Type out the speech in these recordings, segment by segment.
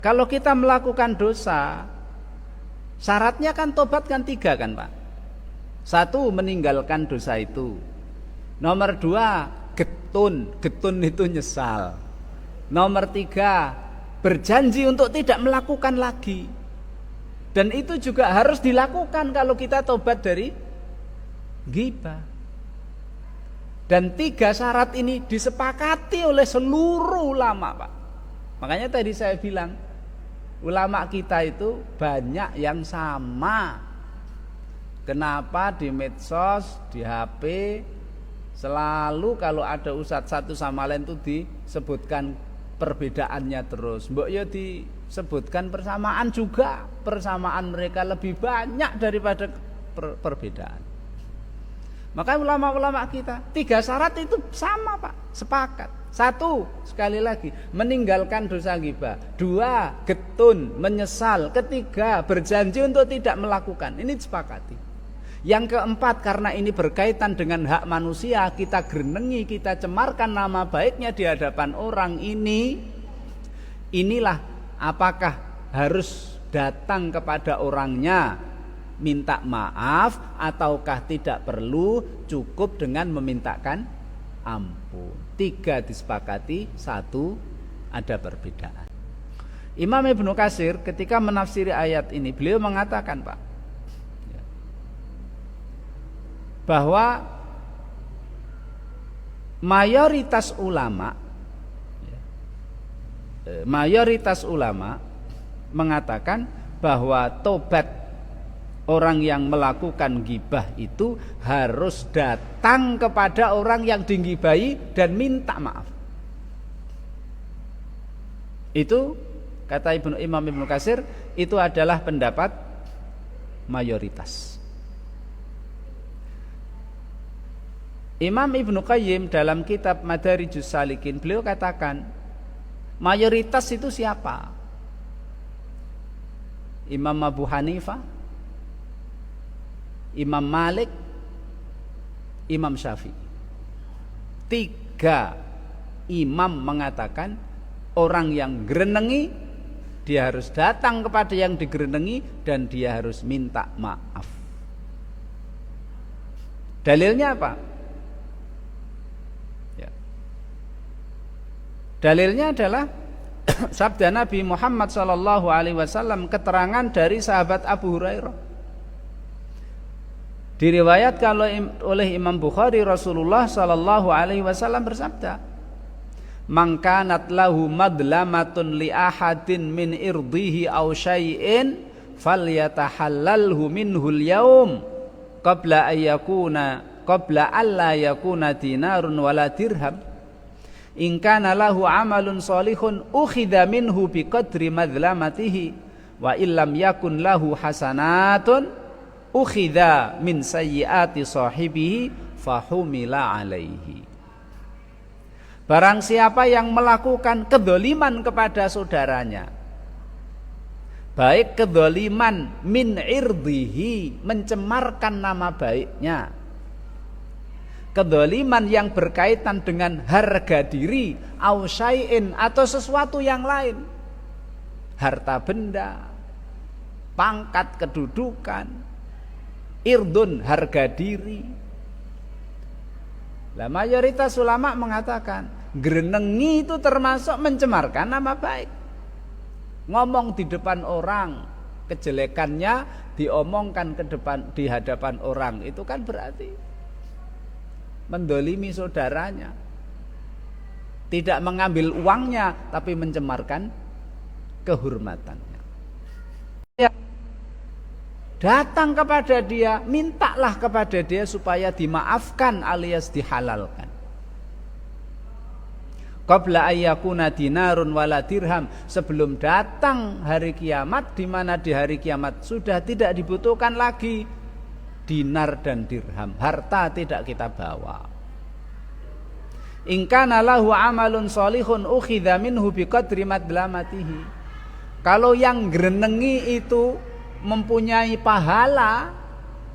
Kalau kita melakukan dosa, syaratnya kan tobat kan 3 kan Pak. 1, meninggalkan dosa itu. Nomor 2, getun itu nyesal. Nomor 3, berjanji untuk tidak melakukan lagi. Dan itu juga harus dilakukan kalau kita tobat dari ghibah. Dan 3 syarat ini disepakati oleh seluruh ulama Pak. Makanya tadi saya bilang, ulama kita itu banyak yang sama. Kenapa di medsos, di HP selalu kalau ada ustadz satu sama lain itu disebutkan perbedaannya terus. Mbok ya disebutkan persamaan juga. Persamaan mereka lebih banyak daripada perbedaan. Maka ulama-ulama kita 3 syarat itu sama Pak, sepakat. 1, sekali lagi, meninggalkan dosa ghibah. 2, getun, menyesal. 3, berjanji untuk tidak melakukan. Ini disepakati. Yang keempat, karena ini berkaitan dengan hak manusia, kita grenengi, kita cemarkan nama baiknya di hadapan orang ini. Inilah apakah harus datang kepada orangnya minta maaf ataukah tidak perlu, cukup dengan memintakan ampun. 3 disepakati, 1 ada perbedaan. Imam Ibnu Katsir ketika menafsiri ayat ini, beliau mengatakan Pak, bahwa mayoritas ulama mengatakan bahwa tobat orang yang melakukan ghibah itu harus datang kepada orang yang dighibahi dan minta maaf. Itu kata Imam Ibnu Katsir, itu adalah pendapat mayoritas. Imam Ibnu Qayyim dalam kitab Madarijus Salikin, beliau katakan mayoritas itu siapa? Imam Abu Hanifah, Imam Malik, Imam Syafi'i. 3 imam mengatakan orang yang grenengi dia harus datang kepada yang digrenengi dan dia harus minta maaf. Dalilnya apa? Ya. Dalilnya adalah sabda Nabi Muhammad SAW, keterangan dari sahabat Abu Hurairah. Diriwayatkan oleh Imam Bukhari, Rasulullah SAW bersabda, "Man kanat lahu madlamatun li ahadin min irdihi aw syai'in falyatahallalhu minhul yaum qabla alla yakuna dinarun wala dirham. In kana lahu amalun shalihun ukhidha minhu biqadri madlamatihi wa illam yakun lahu hasanatun ukhidha min sayyiati sahibihi fahumila alaihi." Barang siapa yang melakukan kedoliman kepada saudaranya, baik kedoliman min irdihi, mencemarkan nama baiknya, kedoliman yang berkaitan dengan harga diri, au syai'in, atau sesuatu yang lain, harta benda, pangkat, kedudukan, irdun, harga diri. Lah mayoritas ulama mengatakan grenengi itu termasuk mencemarkan nama baik. Ngomong di depan orang, kejelekannya diomongkan di hadapan orang, itu kan berarti mendolimi saudaranya. Tidak mengambil uangnya tapi mencemarkan kehormatannya. Ya. Datang kepada dia, mintalah kepada dia supaya dimaafkan alias dihalalkan. Qabla ayyakuna dinarun wala dirham, sebelum datang hari kiamat, di mana di hari kiamat sudah tidak dibutuhkan lagi dinar dan dirham, harta tidak kita bawa. In kana lahu amalun shalihun ukhidha minhu biqadri madlamatihi. Kalau yang grenengi itu mempunyai pahala,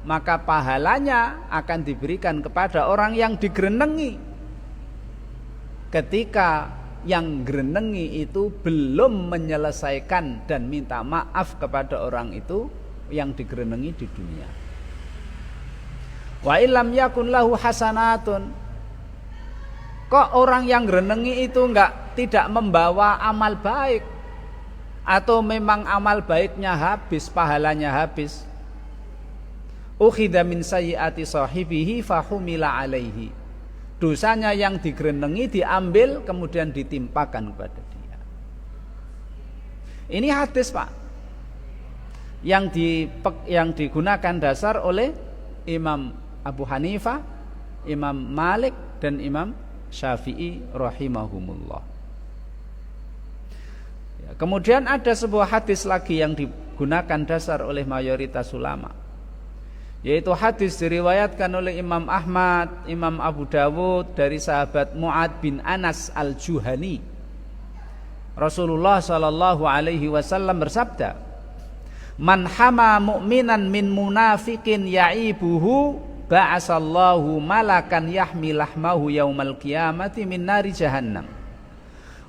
maka pahalanya akan diberikan kepada orang yang digrenengi. Ketika yang grenengi itu belum menyelesaikan dan minta maaf kepada orang itu yang digrenengi di dunia. Wa illam yakun lahu hasanatun. Kok orang yang grenengi itu tidak membawa amal baik, atau memang amal baiknya habis, pahalanya habis. Ukhidha min sayyiati sahibihi fahumila alaihi. Dosanya yang digrenengi diambil kemudian ditimpakan kepada dia. Ini hadis, Pak, yang digunakan dasar oleh Imam Abu Hanifah, Imam Malik dan Imam Syafi'i rahimahumullah. Kemudian ada sebuah hadis lagi yang digunakan dasar oleh mayoritas ulama, yaitu hadis diriwayatkan oleh Imam Ahmad, Imam Abu Dawud dari sahabat Mu'ad bin Anas al-Juhani. Rasulullah sallallahu alaihi wasallam bersabda, "Man hama mu'minan min munafiqin ya'ibuhu ba'asallahu malakan yahmilahmahu yaumal qiyamati min nari jahannam.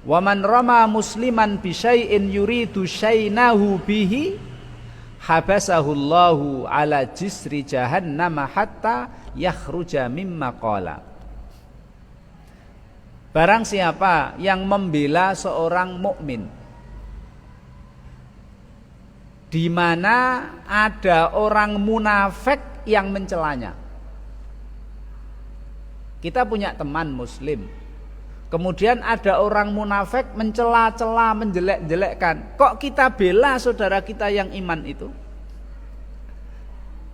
Wa man rama musliman bi syai'in yuridu syai'nahu bihi habasahu Allahu ala jisri jahannam hatta yakhruja mimma qala." Barang siapa yang membela seorang mukmin di mana ada orang munafik yang mencelanya. Kita punya teman muslim, kemudian ada orang munafik mencela-cela, menjelek-jelekkan. Kok kita bela saudara kita yang iman itu?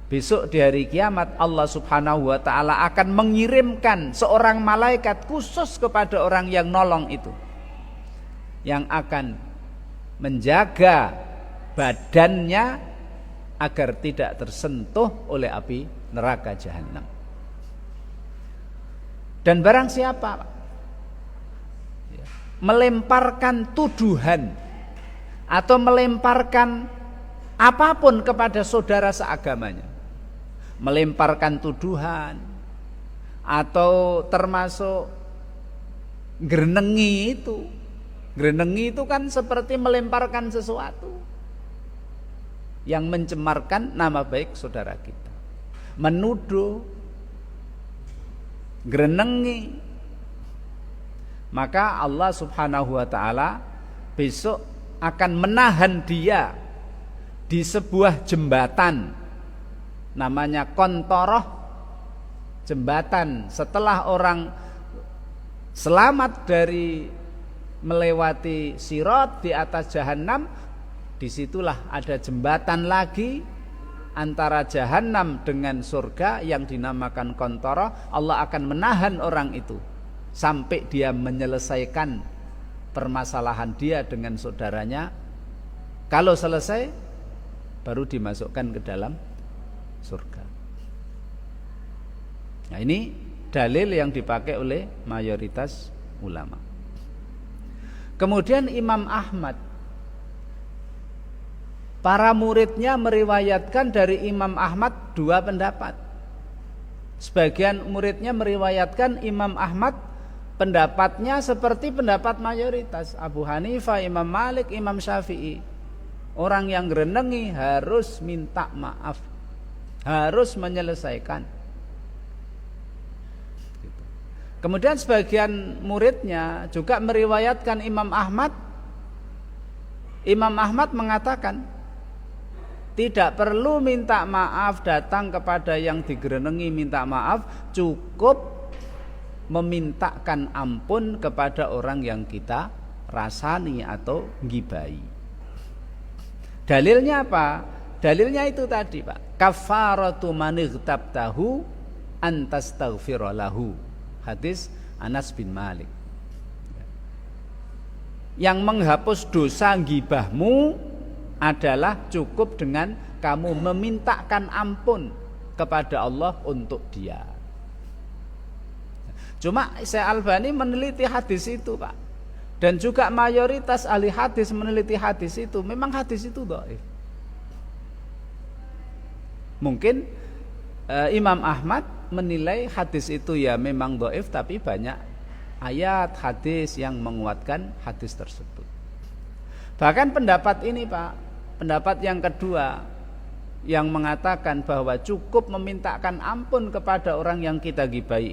Besok di hari kiamat Allah subhanahu wa ta'ala akan mengirimkan seorang malaikat khusus kepada orang yang nolong itu, yang akan menjaga badannya agar tidak tersentuh oleh api neraka jahanam. Dan barang siapa melemparkan tuduhan atau melemparkan apapun kepada saudara seagamanya, melemparkan tuduhan atau termasuk grenengi itu kan seperti melemparkan sesuatu yang mencemarkan nama baik saudara kita, menuduh, grenengi, maka Allah subhanahu wa ta'ala besok akan menahan dia di sebuah jembatan, namanya kontoroh, jembatan setelah orang selamat dari melewati sirat di atas jahanam. Disitulah ada jembatan lagi antara jahanam dengan surga yang dinamakan kontoroh. Allah akan menahan orang itu sampai dia menyelesaikan permasalahan dia dengan saudaranya. Kalau selesai, baru dimasukkan ke dalam surga. Nah, ini dalil yang dipakai oleh mayoritas ulama. Kemudian Imam Ahmad, para muridnya meriwayatkan dari Imam Ahmad dua pendapat. Sebagian muridnya meriwayatkan Imam Ahmad pendapatnya seperti pendapat mayoritas, Abu Hanifah, Imam Malik, Imam Syafi'i. Orang yang grenengi harus minta maaf, harus menyelesaikan. Kemudian sebagian muridnya juga meriwayatkan Imam Ahmad. Imam Ahmad mengatakan tidak perlu minta maaf, datang kepada yang digrenengi minta maaf, cukup memintakan ampun kepada orang yang kita rasani atau gibai. Dalilnya apa? Dalilnya itu tadi, Pak. Kafaratu man ightabtahu antastaghfira lahu. Hadis Anas bin Malik. Yang menghapus dosa gibahmu adalah cukup dengan kamu memintakan ampun kepada Allah untuk dia. Cuma Syekh Albani meneliti hadis itu, Pak. Dan juga mayoritas ahli hadis meneliti hadis itu. Memang hadis itu dhaif. Mungkin Imam Ahmad menilai hadis itu ya memang dhaif, tapi banyak ayat hadis yang menguatkan hadis tersebut. Bahkan pendapat ini Pak, pendapat yang kedua yang mengatakan bahwa cukup memintakan ampun kepada orang yang kita gibai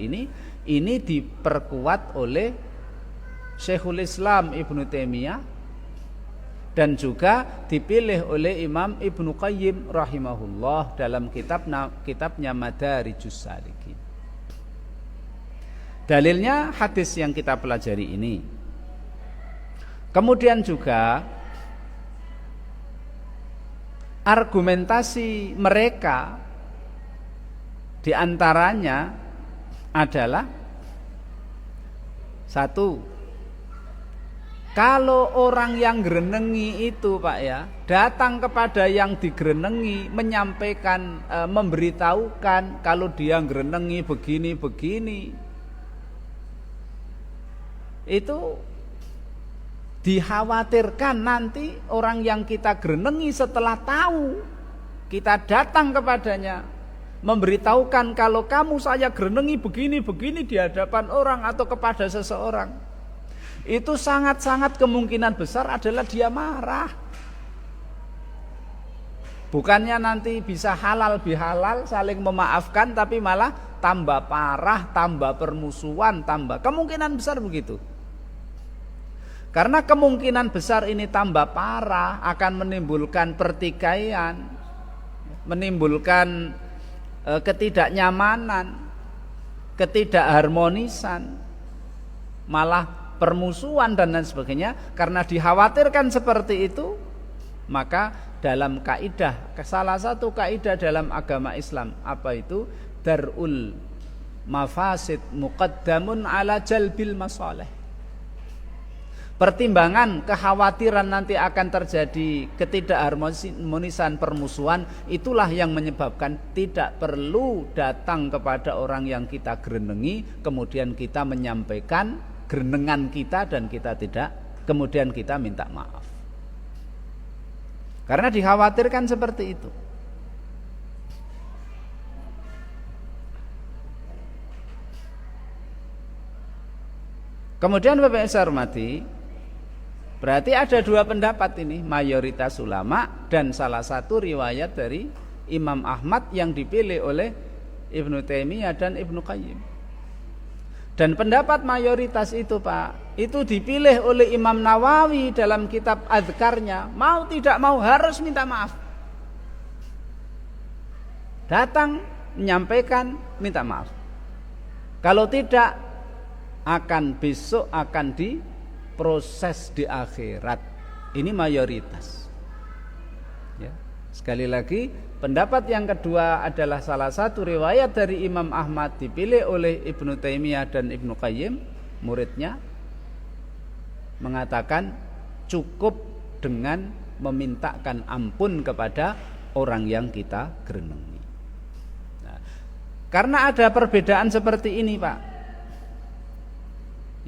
ini diperkuat oleh Syekhul Islam Ibnu Taimiyah dan juga dipilih oleh Imam Ibnu Qayyim rahimahullah dalam kitabnya Madarijus Salikin. Dalilnya hadis yang kita pelajari ini. Kemudian juga argumentasi mereka diantaranya adalah satu, kalau orang yang gerenengi itu Pak ya datang kepada yang digerenengi menyampaikan, memberitahukan kalau dia gerenengi begini, itu dikhawatirkan nanti orang yang kita gerenengi setelah tahu kita datang kepadanya memberitahukan kalau kamu saya gerenengi begini di hadapan orang atau kepada seseorang, itu sangat-sangat kemungkinan besar adalah dia marah. Bukannya nanti bisa halal bihalal saling memaafkan, tapi malah tambah parah, tambah permusuhan, tambah kemungkinan besar begitu. Karena kemungkinan besar ini tambah parah akan menimbulkan pertikaian, menimbulkan ketidaknyamanan, ketidakharmonisan, malah permusuhan dan lain sebagainya. Karena dikhawatirkan seperti itu, maka dalam kaidah, salah satu kaidah dalam agama Islam apa itu? Darul mafasid muqaddamun ala jalbil masalih. Pertimbangan kekhawatiran nanti akan terjadi ketidakharmonisan, permusuhan, itulah yang menyebabkan tidak perlu datang kepada orang yang kita gerenengi kemudian kita menyampaikan gerenengan kita dan kita tidak, kemudian kita minta maaf. Karena dikhawatirkan seperti itu. Kemudian Bapak Ibu hormati, berarti ada dua pendapat ini, mayoritas ulama dan salah satu riwayat dari Imam Ahmad yang dipilih oleh Ibnu Taimiyah dan Ibnu Qayyim. Dan pendapat mayoritas itu Pak, itu dipilih oleh Imam Nawawi dalam kitab Adzkarnya. Mau tidak mau harus minta maaf. Datang, menyampaikan, minta maaf. Kalau tidak, besok akan diproses di akhirat. Ini mayoritas ya. Sekali lagi, pendapat yang kedua adalah salah satu riwayat dari Imam Ahmad dipilih oleh Ibnu Taimiyah dan Ibnu Qayyim, muridnya, mengatakan cukup dengan memintakan ampun kepada orang yang kita gerenengi. Nah, karena ada perbedaan seperti ini Pak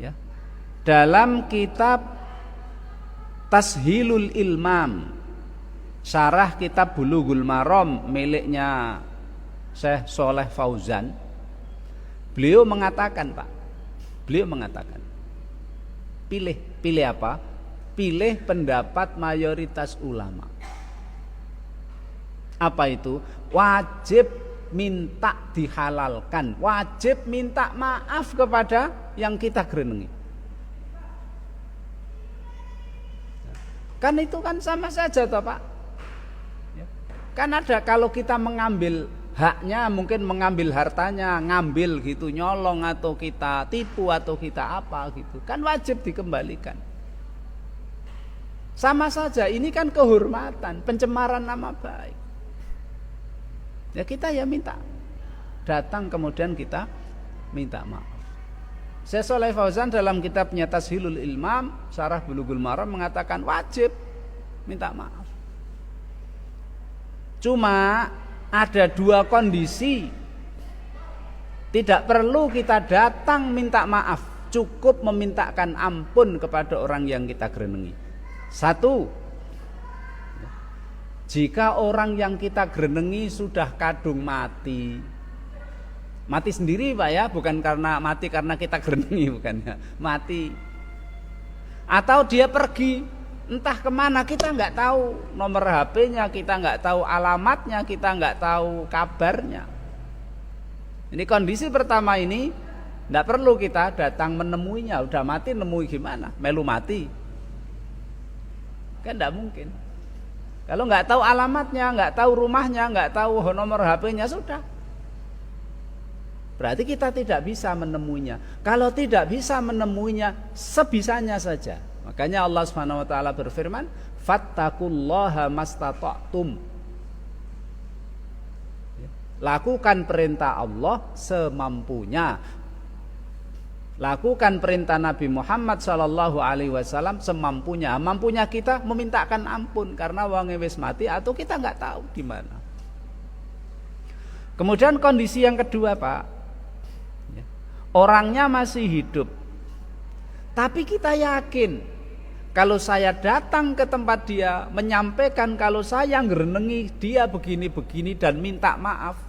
ya, dalam kitab Tashilul Ilmam, syarah kitab Bulughul Maram miliknya Syekh Shalih Fauzan, beliau mengatakan Pak, pilih apa? Pilih pendapat mayoritas ulama. Apa itu? Wajib minta dihalalkan, wajib minta maaf kepada yang kita gerenengi. Kan itu kan sama saja toh Pak. Kan ada kalau kita mengambil haknya, mungkin mengambil hartanya, ngambil gitu, nyolong atau kita tipu atau kita apa gitu, kan wajib dikembalikan. Sama saja, ini kan kehormatan, pencemaran nama baik. Ya kita ya minta, datang kemudian kita minta maaf. Syekh Shalih Fauzan dalam kitabnya Tashilul Ilmam, syarah Bulughul Maram mengatakan wajib minta maaf. Cuma ada dua kondisi. Tidak perlu kita datang minta maaf, cukup memintakan ampun kepada orang yang kita gerenengi. Satu, jika orang yang kita gerenengi sudah kadung mati, Mati sendiri Pak ya, bukan karena mati karena kita gerenengi, bukan ya. Mati. Atau dia pergi entah kemana, kita nggak tahu nomor HP-nya, kita nggak tahu alamatnya, kita nggak tahu kabarnya. Ini kondisi pertama ini nggak perlu kita datang menemuinya. Udah mati nemui gimana? Melu mati, kan nggak mungkin. Kalau nggak tahu alamatnya, nggak tahu rumahnya, nggak tahu nomor HP-nya, sudah. Berarti kita tidak bisa menemuinya. Kalau tidak bisa menemuinya, sebisanya saja. Makanya Allah Subhanahu wa taala berfirman, "Fattaqullaha mastata'tum." Lakukan perintah Allah semampunya. Lakukan perintah Nabi Muhammad sallallahu alaihi wasallam semampunya. Mampunya kita memintakan ampun karena wong wis mati atau kita nggak tahu di mana. Kemudian kondisi yang kedua, Pak. Orangnya masih hidup. Tapi kita yakin kalau saya datang ke tempat dia menyampaikan kalau saya ngerenengi dia begini-begini dan minta maaf,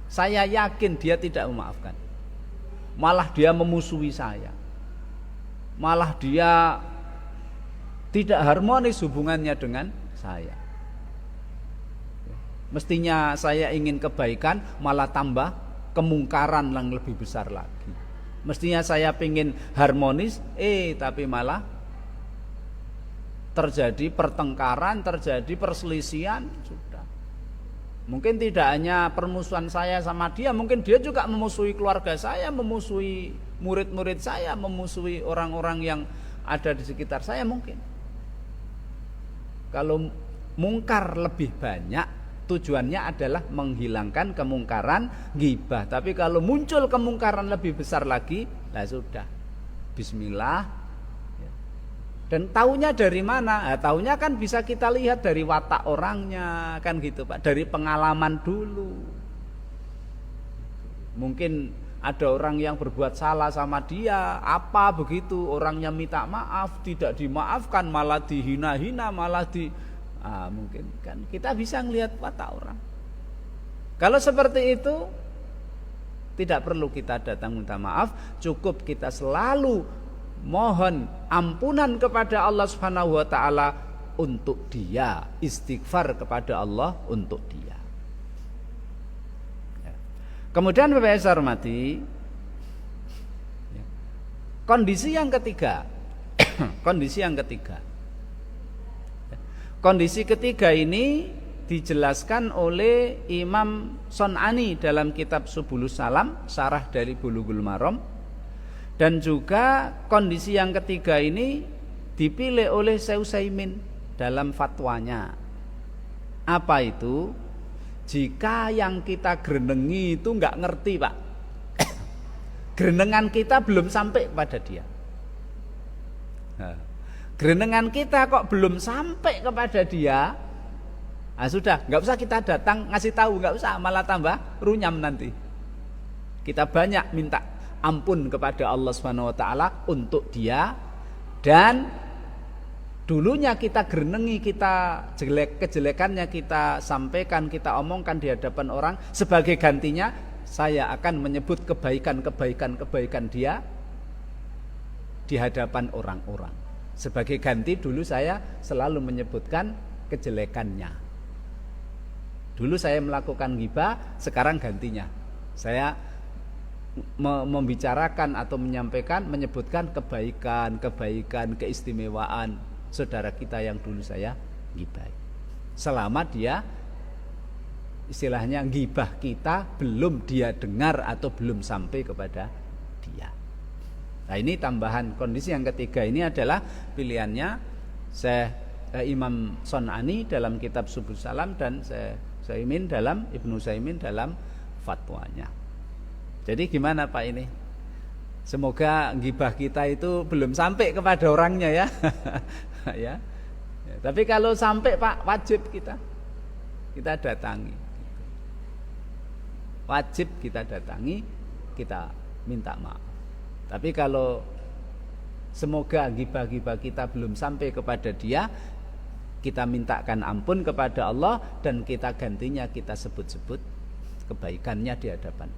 saya yakin dia tidak memaafkan. Malah dia memusuhi saya. Malah dia tidak harmonis hubungannya dengan saya. Mestinya saya ingin kebaikan, malah tambah kemungkaran yang lebih besar lagi. Mestinya saya ingin harmonis, tapi malah terjadi pertengkaran, terjadi perselisihan. Sudah. Mungkin tidak hanya permusuhan saya sama dia, mungkin dia juga memusuhi keluarga saya, memusuhi murid-murid saya, memusuhi orang-orang yang ada di sekitar saya mungkin. Kalau mungkar lebih banyak, tujuannya adalah menghilangkan kemungkaran ghibah. Tapi kalau muncul kemungkaran lebih besar lagi, lah sudah. Bismillah. Dan taunya dari mana? Nah, taunya kan bisa kita lihat dari watak orangnya, kan gitu Pak. Dari pengalaman dulu. Mungkin ada orang yang berbuat salah sama dia, apa begitu, orangnya minta maaf, tidak dimaafkan, malah dihina-hina, malah mungkin kan kita bisa ngelihat watak orang. Kalau seperti itu tidak perlu kita datang minta maaf, cukup kita selalu mohon ampunan kepada Allah Subhanahu wa taala untuk dia, istighfar kepada Allah untuk dia. Kemudian Bapak Ibu hormati, kondisi yang ketiga. Kondisi ketiga ini dijelaskan oleh Imam Son'ani dalam kitab Subulus Salam, syarah dari Bulughul Maram. Dan juga kondisi yang ketiga ini dipilih oleh Syekh Utsaimin dalam fatwanya. Apa itu? Jika yang kita gerenengi itu enggak ngerti, Pak. Gerenengan kita belum sampai kepada dia. Gerenengan kita kok belum sampai kepada dia, sudah, enggak usah kita datang ngasih tahu, enggak usah, malah tambah runyam nanti. Kita banyak minta ampun kepada Allah Subhanahu wa taala untuk dia, dan dulunya kita gerenengi, kita kejelekannya kita sampaikan, kita omongkan di hadapan orang. Sebagai gantinya saya akan menyebut kebaikan dia di hadapan orang-orang. Sebagai ganti dulu saya selalu menyebutkan kejelekannya. Dulu saya melakukan ghibah, sekarang gantinya saya membicarakan atau menyampaikan, menyebutkan kebaikan, keistimewaan saudara kita yang dulu saya ghibah. Selama dia istilahnya ghibah kita belum dia dengar atau belum sampai kepada dia. Nah, ini tambahan kondisi yang ketiga ini adalah pilihannya Imam Son'ani dalam kitab Subulus Salam dan Ibnu Utsaimin dalam fatwanya. Jadi gimana Pak ini? Semoga ghibah kita itu belum sampai kepada orangnya ya. Ya. Tapi kalau sampai Pak, wajib kita datangi. Wajib kita datangi, kita minta maaf. Tapi kalau semoga ghibah-ghibah kita belum sampai kepada dia, kita mintakan ampun kepada Allah dan kita gantinya kita sebut-sebut kebaikannya di hadapan